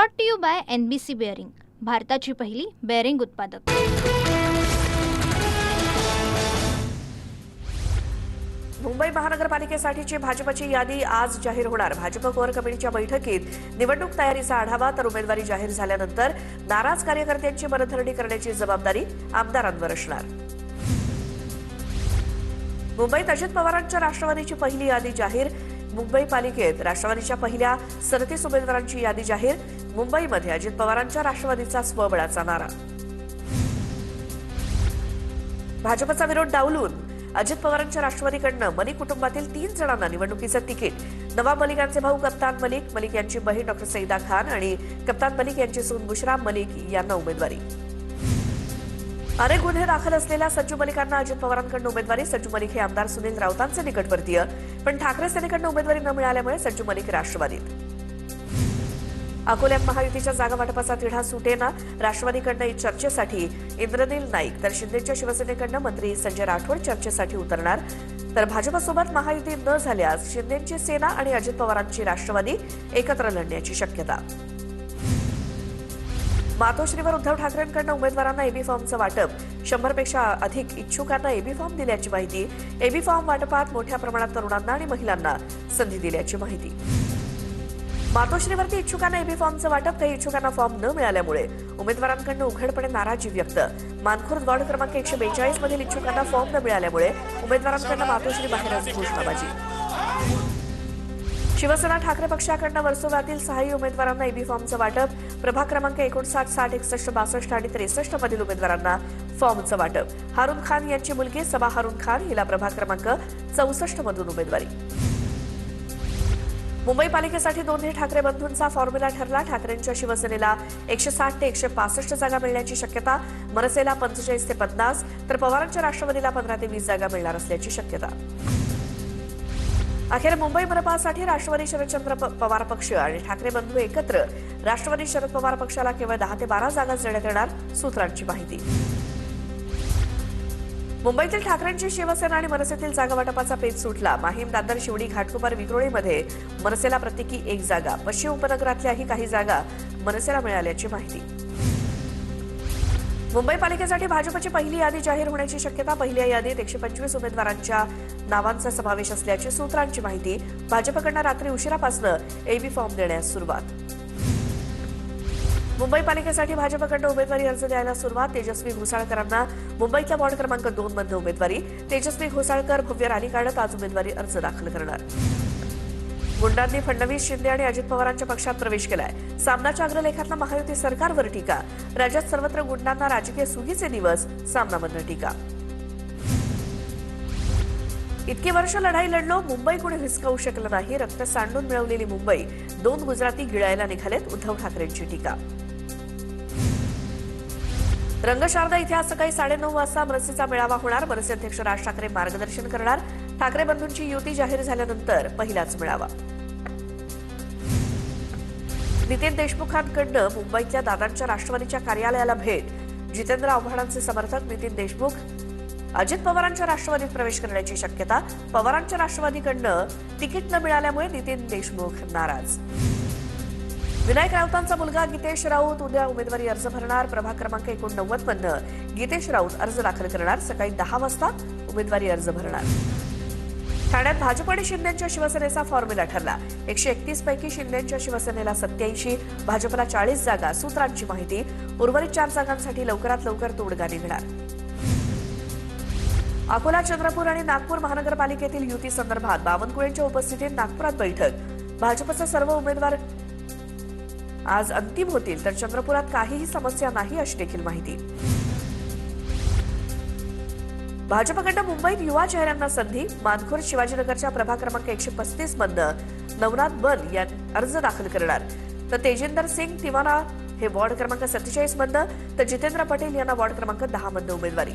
Brought to you by NBC bearing, भारताची पहिली bearing उत्पादक। मुंबई महानगरपालिकेसाठीची भाजपची यादी आज जाहीर होणार। भाजप कोर कमिटीच्या बैठकीत निवडणूक तयारीचा आढावा तर उमेदवारी जाहीर झाल्यानंतर नाराज कार्यकर्त्यांची मनधरणी करण्याची जबाबदारी आमदारांवर असणार। मुंबईत अजित पवारांच्या राष्ट्रवादीची पहिली यादी जाहीर। मुंबई पालिकेत राष्ट्रवादीच्या पहिल्या 37 उमेदवारांची यादी जाहीर। मुंबईमध्ये अजित पवारांच्या राष्ट्रवादीचा स्वबळाचा नारा। भाजपचा विरोध डावलून अजित पवारांच्या राष्ट्रवादीकडनं मलिक कुटुंबातील 3 जणांना निवडणुकीचं तिकीट। नवाब मलिकांचे भाऊ कप्तान मलिक, मलिक यांची बहीण डॉक्टर सईदा खान आणि कप्तान मलिक यांची सून बुशरा मलिक यांना उमेदवारी। अनेक गुन्हे दाखल असलेल्या सज्जू मलिकांना अजित पवारांकडून उमेदवारी। सज्जू मलिक हे आमदार सुनील राऊतांचे निकटवर्तीय, पण ठाकरे सेनेकडून उमेदवारी न मिळाल्यामुळे सज्जू मलिक राष्ट्रवादीत। अकोल्यात महायुतीच्या जागा वाटपाचा तिढा सुटेना। राष्ट्रवादीकडनं चर्चेसाठी इंद्रनील नाईक तर शिंदेच्या शिवसेनेकडनं मंत्री संजय राठोड चर्चेसाठी उतरणार। तर भाजपसोबत महायुती न झाल्यास शिंदेची सेना आणि अजित पवारांची राष्ट्रवादी एकत्र लढण्याची शक्यता। मातोश्रीवर उद्धव ठाकरेंकडनं उमेदवारांना एबी फॉर्मचं वाटप। 100 पेक्षा अधिक इच्छुकांना एबी फॉर्म दिल्याची माहिती। एबी फॉर्म वाटपात मोठ्या प्रमाणात तरुणांना आणि महिलांना संधी दिल्याची माहिती। मातोश्रीवरती इच्छुकांना एबी फॉर्मचं वाटप। काही इच्छुकांना फॉर्म न मिळाल्यामुळे उमेदवारांकडून उघडपणे नाराजी व्यक्त। मानखुर्द वॉर्ड क्रमांक 142 मधील इच्छुकांना फॉर्म न मिळाल्यामुळे उमेदवारांकडून मातोश्री बाहेरच घोषणाबाजी। शिवसेना ठाकरे पक्षाकडनं वर्सोवातील 6 उमेदवारांना एबी फॉर्मचं वाटप। प्रभाग क्रमांक 59, 60, 61, 62 आणि 63 मधील उमेदवारांना फॉर्मचं वाटप। हारून खान यांची मुलगी सबा हारून खान हिला प्रभाग क्रमांक 64 मधून उमेदवारी। मुंबई पालिकेसाठी दोन्ही ठाकरे बंधूंचा फॉर्म्युला ठरला। ठाकरेंच्या शिवसेनेला 160 ते 165 जागा मिळण्याची शक्यता। मनसेला 45 ते 50 तर पवारांच्या राष्ट्रवादीला 15 ते 20 जागा मिळणार असल्याची शक्यता। अखेर मुंबई मनपासाठी राष्ट्रवादी शरदचंद्र पवार पक्ष आणि ठाकरे बंधू एकत्र। राष्ट्रवादी शरद पवार पक्षाला केवळ 10 ते 12 जागा देण्यात येणार, सूत्रांची माहिती। मुंबईतील ठाकरेंची शिवसेना आणि मनसेतील जागा वाटपाचा पेच सुटला। माहीम, दादर, शिवडी, घाटकोपर, विक्रोळीमध्ये मनसेला प्रत्येकी 1 जागा। पश्चिम उपनगरातल्याही काही जागा मनसेला मिळाल्याची माहिती। मुंबई पालिकेसाठी भाजपची पहिली यादी जाहीर होण्याची शक्यता। पहिल्या यादीत 125 उमेदवारांच्या नावांचा समावेश असल्याची सूत्रांची माहिती। भाजपकडनं रात्री उशिरापासून एबी फॉर्म देण्यास सुरुवात। मुंबई पालिकेसाठी भाजपकडनं उमेदवारी अर्ज द्यायला सुरुवात। तेजस्वी घोसाळकरांना मुंबईच्या वॉर्ड क्रमांक 2 मध्ये उमेदवारी। तेजस्वी घोसाळकर भव्य रॅली काढत आज उमेदवारी अर्ज दाखल करणार। गुंडांनी फडणवीस, शिंदे आणि अजित पवारांच्या पक्षात प्रवेश केलाय। सामनाच्या अग्रलेखातला महायुती सरकारवर टीका। राज्यात सर्वत्र गुंडांना राजकीय सुगीचे दिवस, सामनामधनं टीका। इतकी वर्ष लढाई लढलो, मुंबई कोणी हिसकावू शकलं नाही। रक्त सांडून मिळवलेली मुंबई 2 गुजराती गिळायला निघालेत, उद्धव ठाकरेंची टीका। रंगशारदा इथे आज सकाळी 9:30 वाजता मनसेचा मेळावा होणार। मनसे अध्यक्ष राज ठाकरे मार्गदर्शन करणार। ठाकरे बंधूंची युती जाहीर झाल्यानंतर पहिलाच मेळावा। नितीन देशमुखांकडनं मुंबईतल्या दादांच्या राष्ट्रवादीच्या कार्यालयाला भेट। जितेंद्र आव्हाडांचे समर्थक नितीन देशमुख अजित पवारांच्या राष्ट्रवादीत प्रवेश करण्याची शक्यता। पवारांच्या राष्ट्रवादीकडनं तिकीट न मिळाल्यामुळे नितीन देशमुख नाराज। विनायक राऊतांचा मुलगा गीतेश राऊत उद्या उमेदवारी अर्ज भरणार। प्रभाग क्रमांक 89 मधनं गीतेश राऊत अर्ज दाखल करणार। सकाळी 10 वाजता उमेदवारी अर्ज भरणार। ठाण्यात भाजप आणि शिंदेच्या शिवसेनेचा फॉर्म्युला ठरला। 131 पैकी शिंदेच्या शिवसेनेला 87, भाजपला 40 जागा, सूत्रांची माहिती। उर्वरित 4 जागांसाठी लवकरात लवकर तोडगा निघणार। अकोला, चंद्रपूर आणि नागपूर महानगरपालिकेतील युती संदर्भात बावनकुळेंच्या उपस्थितीत नागपुरात बैठक। भाजपचे सर्व उमेदवार आज अंतिम होतील, तर चंद्रपुरात काहीही समस्या नाही अशी देखील माहिती। भाजपकडनं मुंबईत युवा चेहऱ्यांना संधी। मानखुर्द, शिवाजीनगरच्या प्रभाग क्रमांक 135 मधनं नवनाथ बन यांनी अर्ज दाखल करणार। तर तेजिंदर सिंग तिवाना हे वॉर्ड क्रमांक 47 मधनं, तर जितेंद्र पटेल यांना वॉर्ड क्रमांक 10 मधनं उमेदवारी।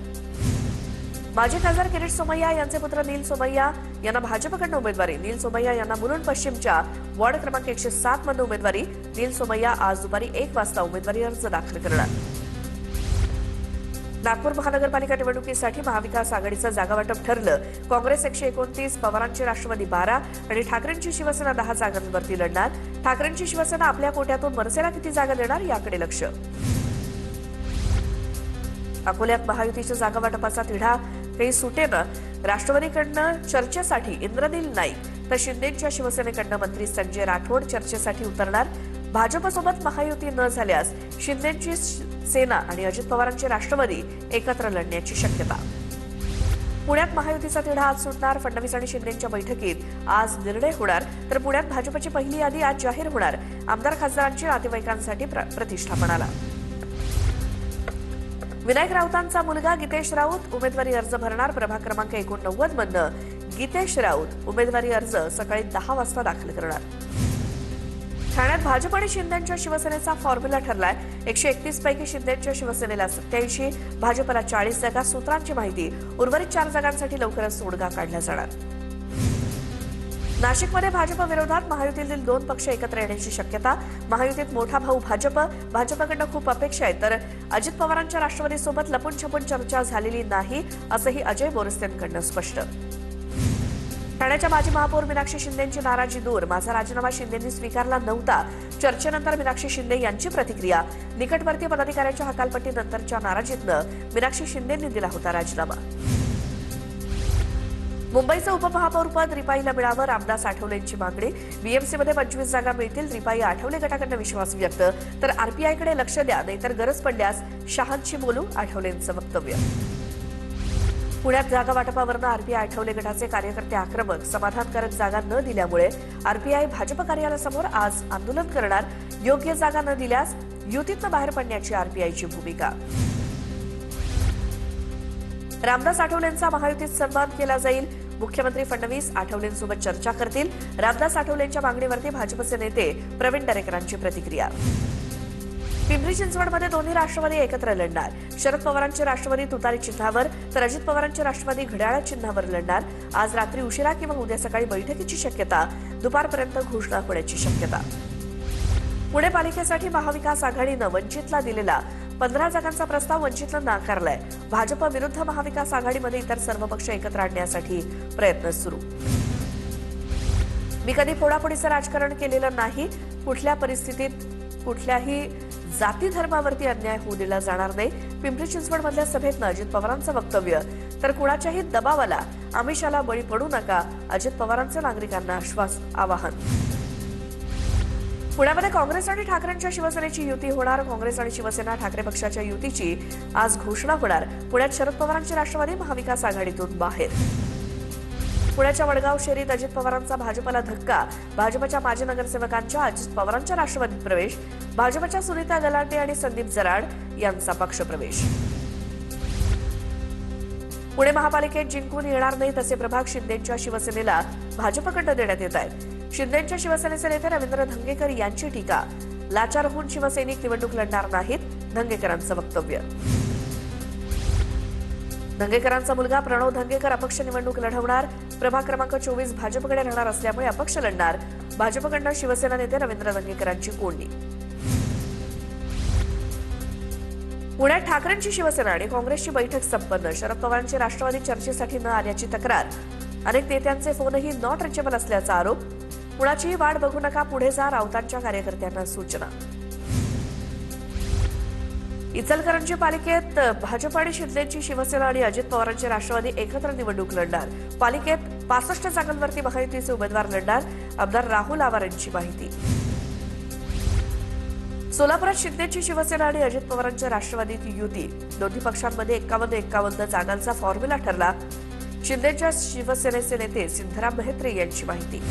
माजी खासदार किरीट सोमय्या यांचे पुत्र नील सोमय्या यांना भाजपकडनं उमेदवारी। नील सोमय्या यांना मुलुंड पश्चिमच्या वॉर्ड क्रमांक 107 मध्ये उमेदवारी। नील सोमय्या आज दुपारी 1 वाजता उमेदवारी अर्ज दाखल करणार। नागपूर महानगरपालिका निवडणुकीसाठी महाविकास आघाडीचं जागावाटप ठरलं. काँग्रेस 129, पवारांची राष्ट्रवादी 12 आणि ठाकरेंची शिवसेना 10 जागांवरती लढणार. ठाकरेंची शिवसेना आपल्या कोट्यातून मनसेला किती जागा देणार याकडे लक्ष. अकोल्यात महायुतीच्या जागावाटपाचा तिढा काही सुटेना. राष्ट्रवादीकडनं चर्चेसाठी इंद्रनील नाईक तर शिंदेच्या शिवसेनेकडनं मंत्री संजय राठोड चर्चेसाठी उतरणार. भाजपसोबत महायुती न झाल्यास शिंदेची सेना आणि अजित पवारांची राष्ट्रवादी एकत्र लढण्याची शक्यता. पुण्यात महायुतीचा तिढा आज सुटणार. फडणवीस आणि शिंदेच्या बैठकीत आज निर्णय होणार. तर पुण्यात भाजपची पहिली यादी आज जाहीर होणार. आमदार खासदारांची नातेवाईकांसाठी प्रतिष्ठापनाला. विनायक राऊतांचा मुलगा गीतेश राऊत उमेदवारी अर्ज भरणार. प्रभाग क्रमांक 89 मधनं गीतेश राऊत उमेदवारी अर्ज सकाळी 10 वाजता दाखल करणार. ठाण्यात भाजप आणि शिंदेच्या शिवसेनेचा फॉर्म्युला ठरलाय. 131 पैकी शिंदेच्या शिवसेनेला 87, भाजपला 40 जागा. सूत्रांची माहिती, उर्वरित 4 जागांसाठी लवकरच तोडगा काढला जाणार. नाशिकमध्ये भाजप विरोधात महायुतीतील 2 पक्ष एकत्र येण्याची शक्यता. महायुतीत मोठा भाऊ भाजपकडनं खूप अपेक्षा आहे. तर अजित पवारांच्या राष्ट्रवादीसोबत लपून छपून चर्चा झालेली नाही असंही अजय बोरस्तेंकडनं स्पष्ट. ठाण्याच्या माजी महापौर मीनाक्षी शिंदेंची नाराजी दूर. माझा राजीनामा शिंदेंनी स्वीकारला नव्हता. चर्चेनंतर मीनाक्षी शिंदे यांची प्रतिक्रिया. निकटवर्तीय पदाधिकाऱ्यांच्या हकालपट्टीनंतरच्या नाराजीतनं मीनाक्षी शिंदेंनी दिला होता राजीनामा. मुंबईचं उपमहापौरपद रिपाईला मिळावं, रामदास आठवलेंची मागणी. बीएमसीमध्ये 25 जागा मिळतील. रिपाई आठवले गटाकडनं विश्वास व्यक्त. तर आरपीआयकडे लक्ष द्या, नाहीतर गरज पडल्यास शहांशी बोलू, आठवलेंचं वक्तव्य. पुण्यात जागा वाटपावरनं आरपीआय आठवले गटाचे कार्यकर्ते आक्रमक. समाधानकारक जागा न दिल्यामुळे आरपीआय भाजप कार्यालयासमोर आज आंदोलन करणार. योग्य जागा न दिल्यास युतीतनं बाहेर पडण्याची आरपीआयची भूमिका. रामदास आठवलेंचा महायुतीत सन्मान केला जाईल. मुख्यमंत्री फडणवीस आठवलेंसोबत चर्चा करतील. रामदास आठवलेंच्या मागणीवरती भाजपचे नेते प्रवीण दरेकरांची प्रतिक्रिया. पिंपरी चिंचवडमध्ये दोन्ही राष्ट्रवादी एकत्र लढणार. शरद पवारांची राष्ट्रवादी तुतारी चिन्हावर तर अजित पवारांची राष्ट्रवादी घड्याळ चिन्हावर लढणार. आज रात्री उशिरा किंवा उद्या सकाळी बैठकीची शक्यता. दुपारपर्यंत घोषणा होण्याची शक्यता. पुणे पालिकेसाठी महाविकास आघाडीनं वंचितला दिलेला 15 जागांचा प्रस्ताव वंचितनं नाकारलाय. भाजप विरुद्ध महाविकास आघाडीमध्ये इतर सर्व पक्ष एकत्र आणण्यासाठी प्रयत्न सुरू. मी कधी फोडाफोडीचं राजकारण केलेलं नाही. कुठल्या परिस्थितीत कुठल्याही जाती धर्मावरती अन्याय होऊ दिला जाणार नाही. पिंपरी चिंचवडमधल्या सभेतनं अजित पवारांचं वक्तव्य. तर कुणाच्याही दबावाला आमिषाला बळी पडू नका, अजित पवारांचं नागरिकांना आवाहन. पुण्यामध्ये काँग्रेस आणि ठाकरेंच्या शिवसेनेची युती होणार. काँग्रेस आणि शिवसेना ठाकरे पक्षाच्या युतीची आज घोषणा होणार. पुण्यात शरद पवारांची राष्ट्रवादी महाविकास आघाडीतून बाहेर. पुण्याच्या वडगाव शेरीत अजित पवारांचा भाजपला धक्का. भाजपच्या माजी नगरसेवकांच्या अजित पवारांच्या राष्ट्रवादीत प्रवेश. भाजपच्या सुनीता गलाटे आणि संदीप जराड यांचा पक्षप्रवेश. पुणे महापालिकेत जिंकून येणार नाही तसे प्रभाग शिंदेच्या शिवसेनेला भाजपकडनं देण्यात येत आहेत. शिंदेच्या शिवसेनेचे नेते रवींद्र धंगेकर यांची टीका. लाचार होऊन शिवसैनिक निवडणूक लढणार नाहीत, धंगेकरांचं वक्तव्य. धंगेकरांचा मुलगा प्रणव धंगेकर अपक्ष निवडणूक लढवणार. प्रभाग क्रमांक 24 भाजपकडे राहणार असल्यामुळे अपक्ष लढणार. भाजपकडनं शिवसेना नेते रवींद्र धंगेकरांची कोंडी. पुण्यात ठाकरेंची शिवसेना आणि काँग्रेसची बैठक संपन्न. शरद पवारांची राष्ट्रवादी चर्चेसाठी न आल्याची तक्रार. अनेक नेत्यांचे फोनही नॉट रिचेबल असल्याचा आरोप. कुणाचीही वाट बघू नका, पुढे जा, राऊतांच्या कार्यकर्त्यांना सूचना. इचलकरंजी पालिकेत भाजप आणि शिंदेची शिवसेना आणि अजित पवारांची राष्ट्रवादी एकत्र निवडणूक लढणार. पालिकेत 65 जागांवरती महायुतीचे उमेदवार लढणार. आमदार राहुल आवार यांची माहिती. सोलापुरात शिंदेची शिवसेना आणि अजित पवारांच्या राष्ट्रवादीची युती. दोन्ही पक्षांमध्ये 51 जागांचा फॉर्म्युला ठरला. शिंदेच्या शिवसेनेचे नेते सिद्धराम मेहत्रे यांची माहिती.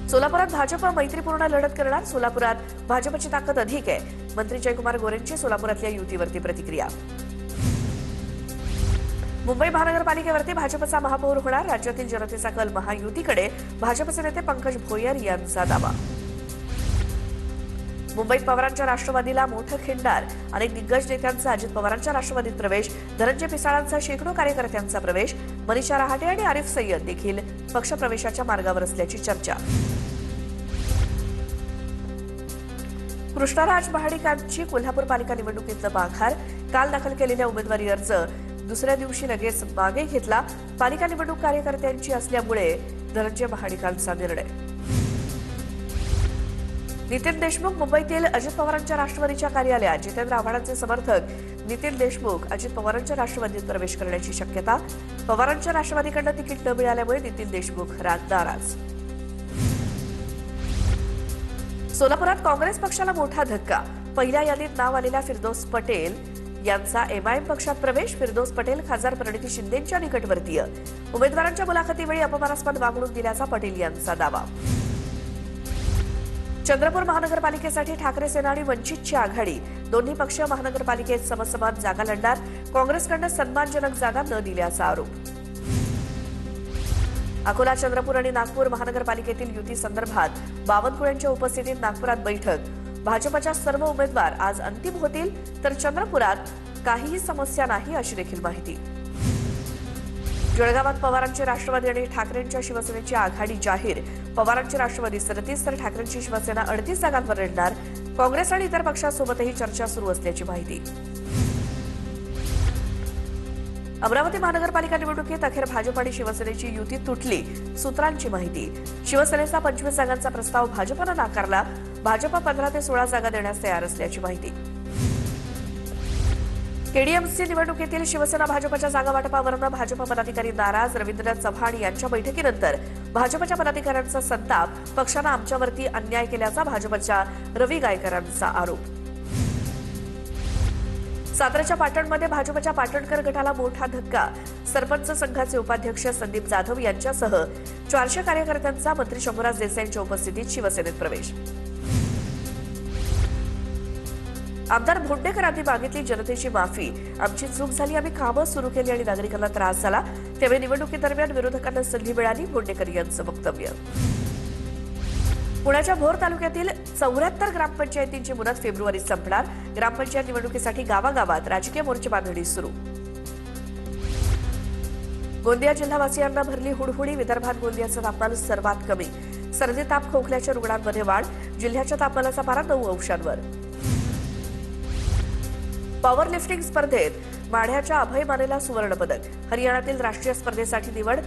सोलापुरात भाजप मैत्रीपूर्ण लढत करणार. सोलापुरात भाजपची ताकद अधिक आहे. मंत्री जयकुमार गोरेंची सोलापुरातल्या युतीवरती प्रतिक्रिया. मुंबई महानगरपालिकेवरती भाजपचा महापौर होणार. राज्यातील जनतेचा कल महायुतीकडे. भाजपचे नेते पंकज भोयर यांचा दावा. मुंबईत पवारांच्या राष्ट्रवादीला मोठं खिंडार. अनेक दिग्गज नेत्यांचा अजित पवारांच्या राष्ट्रवादीत प्रवेश. धनंजय पिसाळांचा शेकडो कार्यकर्त्यांचा प्रवेश. मनीषा रहाटे आणि आरिफ सय्यद देखील पक्षप्रवेशाच्या मार्गावर असल्याची चर्चा. कृष्णराज महाडिकांची कोल्हापूर पालिका निवडणुकीतलं माघार. काल दाखल केलेल्या उमेदवारी अर्ज दुसऱ्या दिवशी लगेच मागे घेतला. पालिका निवडणूक कार्यकर्त्यांची असल्यामुळे धनंजय महाडिकांचा निर्णय. नितीन देशमुख मुंबईतील अजित पवारांच्या राष्ट्रवादीच्या कार्यालयात. जितेंद्र आव्हाडांचे समर्थक नितीन देशमुख अजित पवारांच्या राष्ट्रवादीत प्रवेश करण्याची शक्यता. पवारांच्या राष्ट्रवादीकडनं तिकीट न मिळाल्यामुळे नितीन देशमुख नाराज. सोलापुरात काँग्रेस पक्षाला मोठा धक्का. पहिल्या यादीत नाव आलेल्या फिरदौस पटेल यांचा एमआयएम पक्षात प्रवेश. फिरदौस पटेल खासदार प्रणिती शिंदेंच्या निकटवर्तीय. उमेदवारांच्या मुलाखतीवेळी अपमानास्पद वागणूक दिल्याचा पटेल यांचा दावा. चंद्रपूर महानगरपालिकेसाठी ठाकरे सेना आणि वंचितची आघाडी. दोन्ही पक्ष महानगरपालिकेत समसमान जागा लढणार. काँग्रेसकडनं सन्मानजनक जागा न दिल्याचा आरोप. अकोला, चंद्रपूर आणि नागपूर महानगरपालिकेतील युती संदर्भात बावनकुळेंच्या उपस्थितीत नागपुरात बैठक. भाजपच्या सर्व उमेदवार आज अंतिम होतील, तर चंद्रपुरात काहीही समस्या नाही अशी देखील माहिती. जळगावात पवारांची राष्ट्रवादी आणि ठाकरेंच्या शिवसेनेची आघाडी जाहीर. पवारांची राष्ट्रवादी 37 तर ठाकरेंची शिवसेना 38 जागांवर लढणार. काँग्रेस आणि इतर पक्षांसोबतही चर्चा सुरू असल्याची माहिती. अमरावती महानगरपालिका निवडणुकीत अखेर भाजप आणि शिवसेनेची युती तुटली. सूत्रांची माहिती. शिवसेनेचा 25 जागांचा प्रस्ताव भाजपनं नाकारला. भाजप 15 ते 16 जागा देण्यास तयार असल्याची माहिती. केडीएमसी निवडणुकीतील शिवसेना भाजपच्या जागा वाटपावरून भाजप पदाधिकारी नाराज. रवींद्रनाथ चव्हाण यांच्या बैठकीनंतर भाजपच्या पदाधिकाऱ्यांचा संताप. पक्षानं आमच्यावरती अन्याय केल्याचा भाजपच्या रवी गायकरांचा आरोप. साताऱ्याच्या पाटणमध्ये भाजपच्या पाटणकर गटाला मोठा धक्का. सरपंच संघाचे उपाध्यक्ष संदीप जाधव यांच्यासह 400 कार्यकर्त्यांचा मंत्री शंभूराज देसाईंच्या उपस्थितीत शिवसेनेत प्रवेश. आमदार भोंडेकरांनी मागितली जनतेची माफी. आमची चूक झाली, आम्ही कामं सुरू केली आणि नागरिकांना त्रास झाला, त्यावेळी निवडणुकीदरम्यान विरोधकांना संधी मिळाली. भोंडेकर यांचं वक्तव्य. पुण्याच्या भोर तालुक्यातील 74 ग्रामपंचायतींची मुदत फेब्रुवारीत संपणार. ग्रामपंचायत निवडणुकीसाठी गावागावात राजकीय मोर्चे बांधणी सुरू. गोंदिया जिल्हावासियांना भरली हुडहुडी. विदर्भात गोंदियाचं तापमान सर्वात कमी. सर्दी, ताप, खोकल्याच्या रुग्णांमध्ये वाढ. जिल्ह्याच्या तापमानाचा पारा 9 अंशांवर. पॉवर लिफ्टिंग स्पर्धेत माढ्याच्या अभय मानेला सुवर्णपदक. हरियाणातील राष्ट्रीय स्पर्धेसाठी निवड.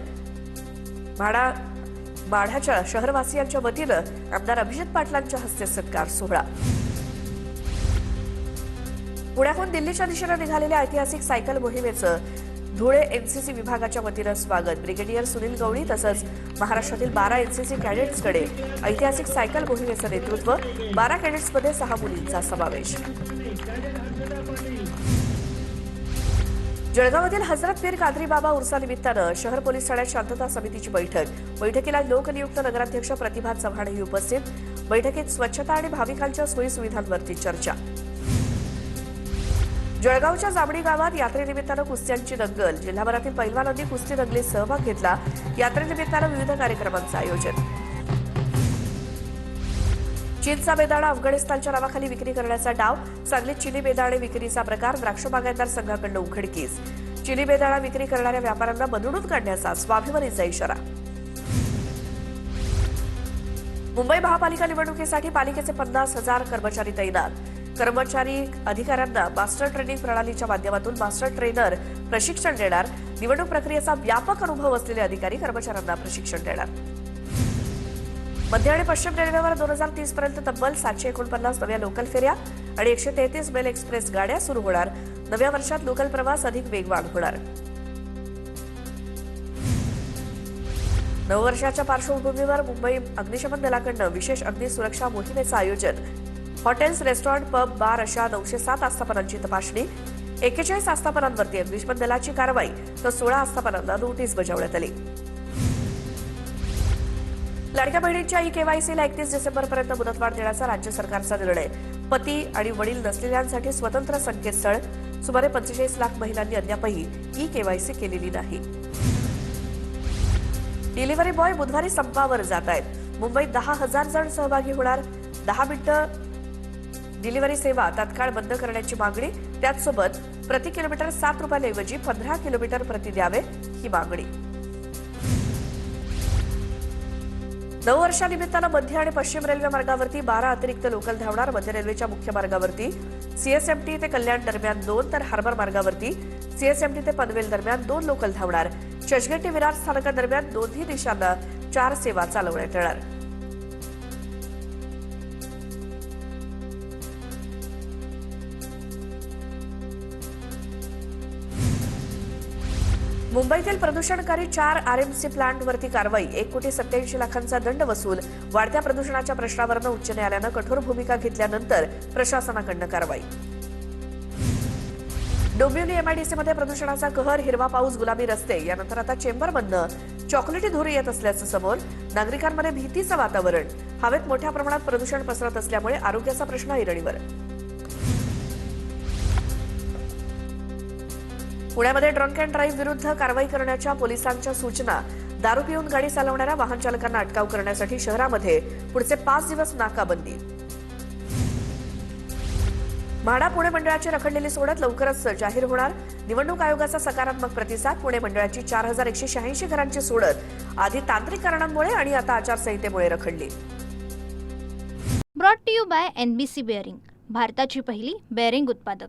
माढ्याच्या शहरवासियांच्या वतीनं आमदार अभिजित पाटलांच्या हस्ते सत्कार सोहळा. पुण्याहून दिल्लीच्या दिशेनं निघालेल्या ऐतिहासिक सायकल मोहिमेचं धुळे एनसीसी विभागाच्या वतीनं स्वागत. ब्रिगेडियर सुनील गवळी तसंच महाराष्ट्रातील 12 एनसीसी कॅडेट्सकडे ऐतिहासिक सायकल मोहिमेचं नेतृत्व. 12 कॅडेट्समध्ये 6 मुलींचा समावेश. जळगावातील हजरत पीर कादरी बाबा उर्सानिमित्तानं शहर पोलीस ठाण्यात शांतता समितीची बैठक. बैठकीला लोकनियुक्त नगराध्यक्ष प्रतिभा चव्हाणही उपस्थित. बैठकीत स्वच्छता आणि भाविकांच्या सोयीसुविधांवरती चर्चा. जळगावच्या जामणी गावात यात्रेनिमित्तानं कुस्त्यांची दंगल. जिल्हाभरातील पैलवानांनी कुस्ती दंगलीत सहभाग घेतला. यात्रेनिमित्तानं विविध कार्यक्रमांचं आयोजन. चीनचा बेदाणा अफगाणिस्तानच्या नावाखाली विक्री करण्याचा डाव. सांगलीत चिनी बेदाणे विक्रीचा प्रकार. द्राक्ष बागायतदार संघाकडनं उघडकीस. चिनी बेदाणा विक्री करणाऱ्या व्यापाऱ्यांना बंधनून काढण्याचा स्वाभिमानीचा इशारा. मुंबई महापालिका निवडणुकीसाठी पालिकेचे 50,000 कर्मचारी तैनात. कर्मचारी अधिकाऱ्यांना मास्टर ट्रेनिंग प्रणालीच्या माध्यमातून मास्टर ट्रेनर प्रशिक्षण देणार. निवडणूक प्रक्रियेचा व्यापक अनुभव असलेले अधिकारी कर्मचाऱ्यांना प्रशिक्षण देणार. मध्य आणि पश्चिम रेल्वेवर 2030 पर्यंत तब्बल 749 नव्या लोकल फेऱ्या आणि 133 मेल एक्सप्रेस गाड्या सुरू होणार. नव्या वर्षात लोकल प्रवास अधिक वेगवान होणार. नववर्षाच्या पार्श्वभूमीवर मुंबई अग्निशमन दलाकडनं विशेष अग्नी सुरक्षा मोहिमेचं आयोजन. हॉटेल्स, रेस्टॉरंट, पब, बार अशा 907 आस्थापनांची तपासणी. 41 आस्थापनांवरती अग्निशमन दलाची कारवाई, तर 16 आस्थापनांना नोटीस बजावण्यात आली. लाडक्या बहिणींच्या ई-केवायसीला 31 डिसेंबरपर्यंत मुदतवाढ देण्याचा राज्य सरकारचा निर्णय. पती आणि वडील नसलेल्यांसाठी स्वतंत्र संकेतस्थळ. सुमारे 45 लाख महिलांनी अद्यापही ई-केवायसी केलेली नाही. डिलिव्हरी बॉय बुधवारी संपावर जात आहेत. मुंबईत 10,000 जण सहभागी होणार. 10 मिनिटं डिलिव्हरी सेवा तात्काळ बंद करण्याची मागणी. त्याचसोबत प्रति किलोमीटर 7 रुपयांऐवजी 15 किलोमीटर प्रति द्यावे ही मागणी. नववर्षानिमित्तानं मध्य आणि पश्चिम रेल्वे मार्गावरती 12 अतिरिक्त लोकल धावणार. मध्य रेल्वेच्या मुख्य मार्गावरती सीएसएमटी ते कल्याण दरम्यान 2 तर हार्बर मार्गावरती सीएसएमटी ते पनवेल दरम्यान 2 लोकल धावणार. चर्चगेट ते विरार स्थानकादरम्यान दोन्ही दिशांना 4 सेवा चालवण्यात येणार. मुंबईतील प्रदूषणकारी 4 आरएमसी प्लांटवरती कारवाई. 1,87,00,000 दंड वसूल. वाढत्या प्रदूषणाच्या प्रश्नावरनं उच्च न्यायालयानं कठोर भूमिका घेतल्यानंतर प्रशासनाकडनं कारवाई. डोंबिवली एमआयडीसीमध्ये प्रदूषणाचा कहर. हिरवा पाऊस, गुलाबी रस्ते. यानंतर आता चेंबरमधनं चॉकलेटी धूर येत असल्याचं समोर. नागरिकांमध्ये भीतीचं वातावरण. हवेत मोठ्या प्रमाणात प्रदूषण पसरत असल्यामुळे आरोग्याचा प्रश्न ऐरणीवर. पुण्यामध्ये ड्रंक अँड ड्राईव्ह विरुद्ध कारवाई करण्याच्या पोलिसांच्या सूचना. दारू पिऊन गाडी चालवणाऱ्या वाहन चालकांना अटकाव करण्यासाठी शहरामध्ये पुढचे 5 दिवस नाकाबंदी. म्हाडा पुणे मंडळाची रखडलेली सोडत लवकरच जाहीर होणार. निवडणूक आयोगाचा सकारात्मक प्रतिसाद. पुणे मंडळाची 4,186 घरांची सोडत आधी तांत्रिक कारणांमुळे आणि आता आचारसंहितेमुळे रखडली. Brought to you by NBC bearing, भारताची पहिली बेअरिंग उत्पादक.